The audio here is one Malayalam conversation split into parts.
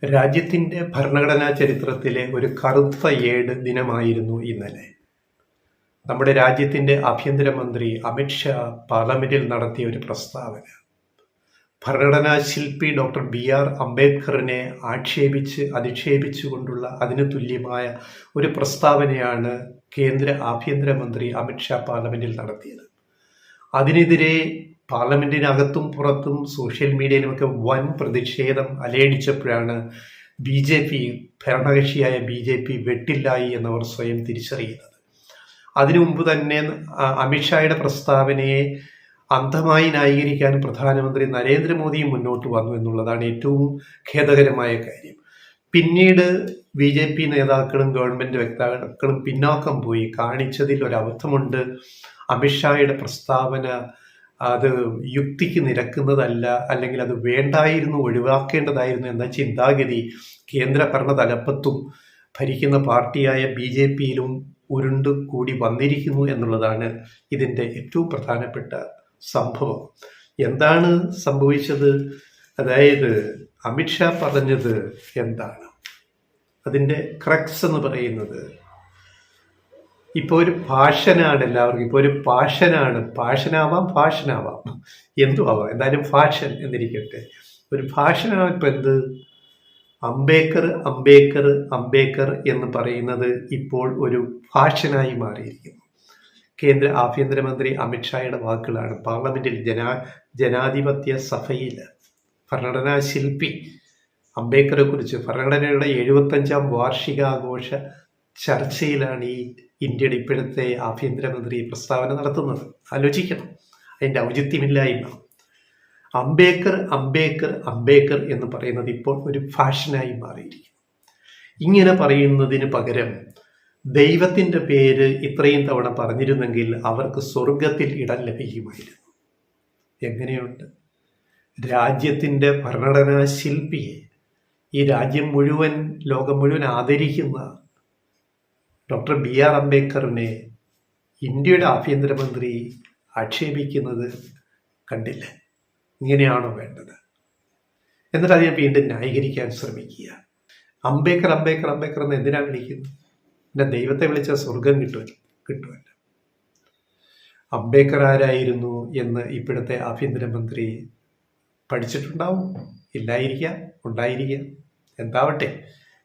രാജ്യത്തിൻ്റെ ഭരണഘടനാ ചരിത്രത്തിലെ ഒരു കറുത്ത ഏട് ദിനമായിരുന്നു ഇന്നലെ. നമ്മുടെ രാജ്യത്തിൻ്റെ ആഭ്യന്തരമന്ത്രി അമിത്ഷാ പാർലമെന്റിൽ നടത്തിയ ഒരു പ്രസ്താവന ഭരണഘടനാ ശില്പി ഡോക്ടർ BR അംബേദ്കറിനെ അധിക്ഷേപിച്ചുകൊണ്ടുള്ള അതിന് തുല്യമായ ഒരു പ്രസ്താവനയാണ് കേന്ദ്ര ആഭ്യന്തരമന്ത്രി അമിത്ഷാ പാർലമെന്റിൽ നടത്തിയത്. അതിനെതിരെ പാർലമെന്റിനകത്തും പുറത്തും സോഷ്യൽ മീഡിയയിലുമൊക്കെ വൻ പ്രതിഷേധം അലയടിച്ചപ്പോഴാണ് ഭരണകക്ഷിയായ BJP വെട്ടില്ലായി എന്നവർ സ്വയം തിരിച്ചറിയുന്നത്. അതിനു മുമ്പ് തന്നെ അമിത്ഷായുടെ പ്രസ്താവനയെ അന്ധമായി ന്യായീകരിക്കാൻ പ്രധാനമന്ത്രി നരേന്ദ്രമോദിയും മുന്നോട്ട് വന്നു എന്നുള്ളതാണ് ഏറ്റവും ഖേദകരമായ കാര്യം. പിന്നീട് BJP നേതാക്കളും ഗവൺമെന്റ് വക്താക്കളും പിന്നാക്കം പോയി. കാണിച്ചതിൽ ഒരബദ്ധമുണ്ട്. അമിത്ഷായുടെ പ്രസ്താവന അത് യുക്തിക്ക് നിരക്കുന്നതല്ല, അല്ലെങ്കിൽ അത് വേണ്ടായിരുന്നു, ഒഴിവാക്കേണ്ടതായിരുന്നു എന്ന ചിന്താഗതി കേന്ദ്ര ഭരണ തലപ്പത്തും ഭരിക്കുന്ന പാർട്ടിയായ BJPയിലും ഉരുണ്ടു കൂടി വന്നിരിക്കുന്നു എന്നുള്ളതാണ് ഇതിൻ്റെ ഏറ്റവും പ്രധാനപ്പെട്ട സംഭവം. എന്താണ് സംഭവിച്ചത്? അതായത് അമിത്ഷാ പറഞ്ഞത് എന്താണ്? അതിൻ്റെ ക്രക്സ് എന്ന് പറയുന്നത്, ഇപ്പോൾ ഒരു ഭാഷനാണ് എല്ലാവർക്കും, ഇപ്പോൾ ഒരു പാഷനാവാം, എന്തും ആവാം, എന്തായാലും ഫാഷൻ എന്നിരിക്കട്ടെ. ഒരു ഭാഷനാണ്. ഇപ്പം എന്ത്? അംബേദ്കർ എന്ന് പറയുന്നത് ഇപ്പോൾ ഒരു ഭാഷനായി മാറിയിരിക്കുന്നു. കേന്ദ്ര ആഭ്യന്തരമന്ത്രി അമിത്ഷായുടെ വാക്കുകളാണ് പാർലമെന്റിൽ ജനാധിപത്യ സഭയിൽ ഭരണഘടനാ ശില്പി അംബേദ്കറെ കുറിച്ച് ഭരണഘടനയുടെ 75ാം വാർഷികാഘോഷ ചർച്ചയിലാണ് ഈ ഇന്ത്യയുടെ ഇപ്പോഴത്തെ ആഭ്യന്തരമന്ത്രി പ്രസ്താവന നടത്തുന്നത്. ആലോചിക്കണം അതിൻ്റെ ഔചിത്യമില്ലായ്മ. അംബേദ്കർ എന്ന് പറയുന്നത് ഇപ്പോൾ ഒരു ഫാഷനായി മാറിയിരിക്കുന്നു. ഇങ്ങനെ പറയുന്നതിന് പകരം ദൈവത്തിൻ്റെ പേര് ഇത്രയും തവണ പറഞ്ഞിരുന്നെങ്കിൽ അവർക്ക് സ്വർഗത്തിൽ ഇടം ലഭിക്കുമായിരുന്നു. എങ്ങനെയുണ്ട്? രാജ്യത്തിൻ്റെ ഭരണഘടനാ ശില്പിയെ, ഈ രാജ്യം മുഴുവൻ, ലോകം മുഴുവൻ ആദരിക്കുന്ന ഡോക്ടർ BR അംബേദ്കറിനെ ഇന്ത്യയുടെ ആഭ്യന്തരമന്ത്രി ആക്ഷേപിക്കുന്നത് കണ്ടില്ലേ? ഇങ്ങനെയാണോ വേണ്ടത്? എന്നിട്ട് അതിനെ വീണ്ടും ന്യായീകരിക്കാൻ ശ്രമിക്കുക. അംബേദ്കർ എന്ന് എന്തിനാണ് വിളിക്കുന്നത്? പിന്നെ ദൈവത്തെ വിളിച്ചാൽ സ്വർഗം കിട്ടുമല്ലോ. അംബേദ്കർ ആരായിരുന്നു എന്ന് ഇപ്പോഴത്തെ ആഭ്യന്തരമന്ത്രി പഠിച്ചിട്ടുണ്ടാവും, ഇല്ലായിരിക്കാം, ഉണ്ടായിരിക്കാം, എന്താവട്ടെ.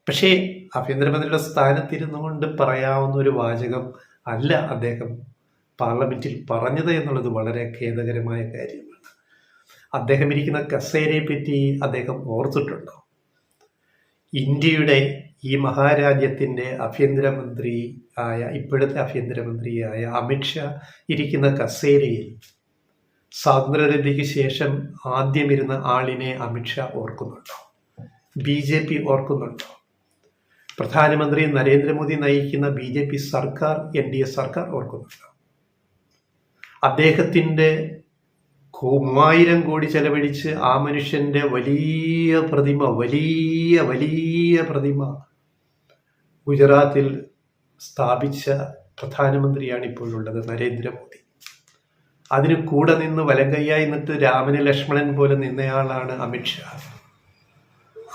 പക്ഷേ ആഭ്യന്തരമന്ത്രിയുടെ സ്ഥാനത്തിരുന്നു കൊണ്ട് പറയാവുന്ന ഒരു വാചകം അല്ല അദ്ദേഹം പാർലമെന്റിൽ പറഞ്ഞത് എന്നുള്ളത് വളരെ ഖേദകരമായ കാര്യമാണ്. അദ്ദേഹം ഇരിക്കുന്ന കസേരയെ പറ്റി അദ്ദേഹം ഓർത്തിട്ടുണ്ടോ? ഇന്ത്യയുടെ ഈ മഹാരാജ്യത്തിൻ്റെ ഇപ്പോഴത്തെ ആഭ്യന്തരമന്ത്രിയായ അമിത്ഷാ ഇരിക്കുന്ന കസേരയിൽ സ്വാതന്ത്ര്യലബ്ധിക്ക് ശേഷം ആദ്യം ഇരുന്ന ആളിനെ അമിത്ഷാ ഓർക്കുന്നുണ്ടോ? BJP ഓർക്കുന്നുണ്ടോ? പ്രധാനമന്ത്രി നരേന്ദ്രമോദി നയിക്കുന്ന BJP സർക്കാർ, NDA സർക്കാർ ഓർക്കുന്നുണ്ടോ? അദ്ദേഹത്തിൻ്റെ 3000 കോടി ചെലവഴിച്ച് ആ മനുഷ്യന്റെ വലിയ പ്രതിമ ഗുജറാത്തിൽ സ്ഥാപിച്ച പ്രധാനമന്ത്രിയാണ് ഇപ്പോഴുള്ളത് നരേന്ദ്രമോദി. അതിന് കൂടെ നിന്ന് വലങ്കയ്യായി നിന്നിട്ട് രാമന് ലക്ഷ്മണൻ പോലെ നിന്നയാളാണ് അമിത്ഷാ.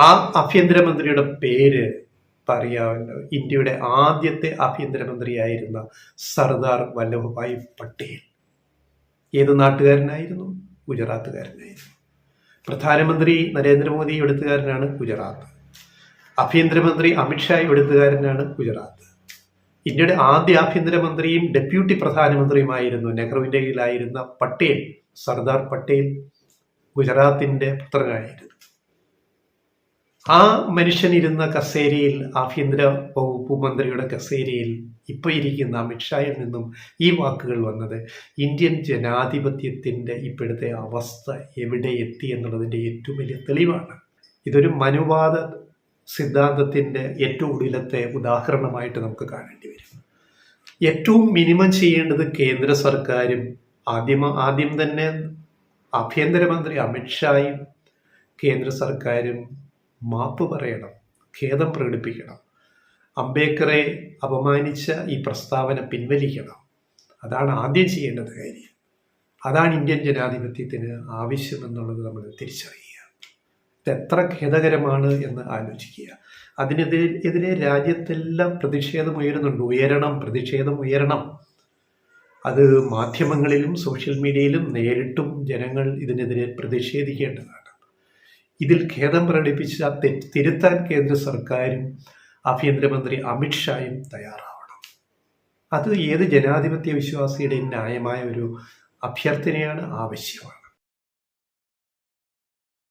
ആ ആഭ്യന്തരമന്ത്രിയുടെ പേര് പറയാമല്ലോ. ഇന്ത്യയുടെ ആദ്യത്തെ ആഭ്യന്തരമന്ത്രിയായിരുന്ന സർദാർ വല്ലഭഭായ് പട്ടേൽ. ഏത് നാട്ടുകാരനായിരുന്നു? ഗുജറാത്തുകാരനായിരുന്നു. പ്രധാനമന്ത്രി നരേന്ദ്രമോദി എഴുത്തുകാരനാണ് ഗുജറാത്ത്. ആഭ്യന്തരമന്ത്രി അമിത്ഷാ എഴുത്തുകാരനാണ് ഗുജറാത്ത്. ഇന്ത്യയുടെ ആദ്യ ആഭ്യന്തരമന്ത്രിയും ഡെപ്യൂട്ടി പ്രധാനമന്ത്രിയുമായിരുന്നു നെഹ്റുവിൻ്റെ കീഴിലായിരുന്ന പട്ടേൽ, സർദാർ പട്ടേൽ ഗുജറാത്തിൻ്റെ പുത്രനായിരുന്നു. ആ മനുഷ്യനിരുന്ന കസേരയിൽ, ആഭ്യന്തര വകുപ്പ് മന്ത്രിയുടെ കസേരയിൽ ഇപ്പോൾ ഇരിക്കുന്ന അമിത്ഷായിൽ നിന്നും ഈ വാക്കുകൾ വന്നത് ഇന്ത്യൻ ജനാധിപത്യത്തിൻ്റെ ഇപ്പോഴത്തെ അവസ്ഥ എവിടെ എത്തി എന്നുള്ളതിൻ്റെ ഏറ്റവും വലിയ തെളിവാണ്. ഇതൊരു മനുവാദ സിദ്ധാന്തത്തിൻ്റെ ഏറ്റവും ഒടുവിലത്തെ ഉദാഹരണമായിട്ട് നമുക്ക് കാണേണ്ടി വരും. ഏറ്റവും മിനിമം ചെയ്യേണ്ടത് കേന്ദ്ര സർക്കാരും ആദ്യം തന്നെ ആഭ്യന്തരമന്ത്രി അമിത്ഷായും കേന്ദ്ര സർക്കാരും മാപ്പ് പറയണം, ഖേദം പ്രകടിപ്പിക്കണം. അംബേദ്കറെ അപമാനിച്ച ഈ പ്രസ്താവന പിൻവലിക്കണം. അതാണ് ആദ്യം ചെയ്യേണ്ടത് കാര്യം. അതാണ് ഇന്ത്യൻ ജനാധിപത്യത്തിന് ആവശ്യമെന്നുള്ളത് നമ്മൾ തിരിച്ചറിയുക. എത്ര ഖേദകരമാണ് എന്ന് ആലോചിക്കുക. അതിനെതിരെ രാജ്യത്തെല്ലാം പ്രതിഷേധമുയരുന്നുണ്ട്. പ്രതിഷേധം ഉയരണം. അത് മാധ്യമങ്ങളിലും സോഷ്യൽ മീഡിയയിലും നേരിട്ടും ജനങ്ങൾ ഇതിനെതിരെ പ്രതിഷേധിക്കേണ്ടതാണ്. ഇതിൽ ഖേദം പ്രകടിപ്പിച്ച തിരുത്താൻ കേന്ദ്ര സർക്കാരും ആഭ്യന്തരമന്ത്രി അമിത്ഷായും തയ്യാറാവണം. അത് ഏത് ജനാധിപത്യ വിശ്വാസിയുടെയും ന്യായമായ ഒരു അഭ്യർത്ഥനയാണ്, ആവശ്യമാണ്.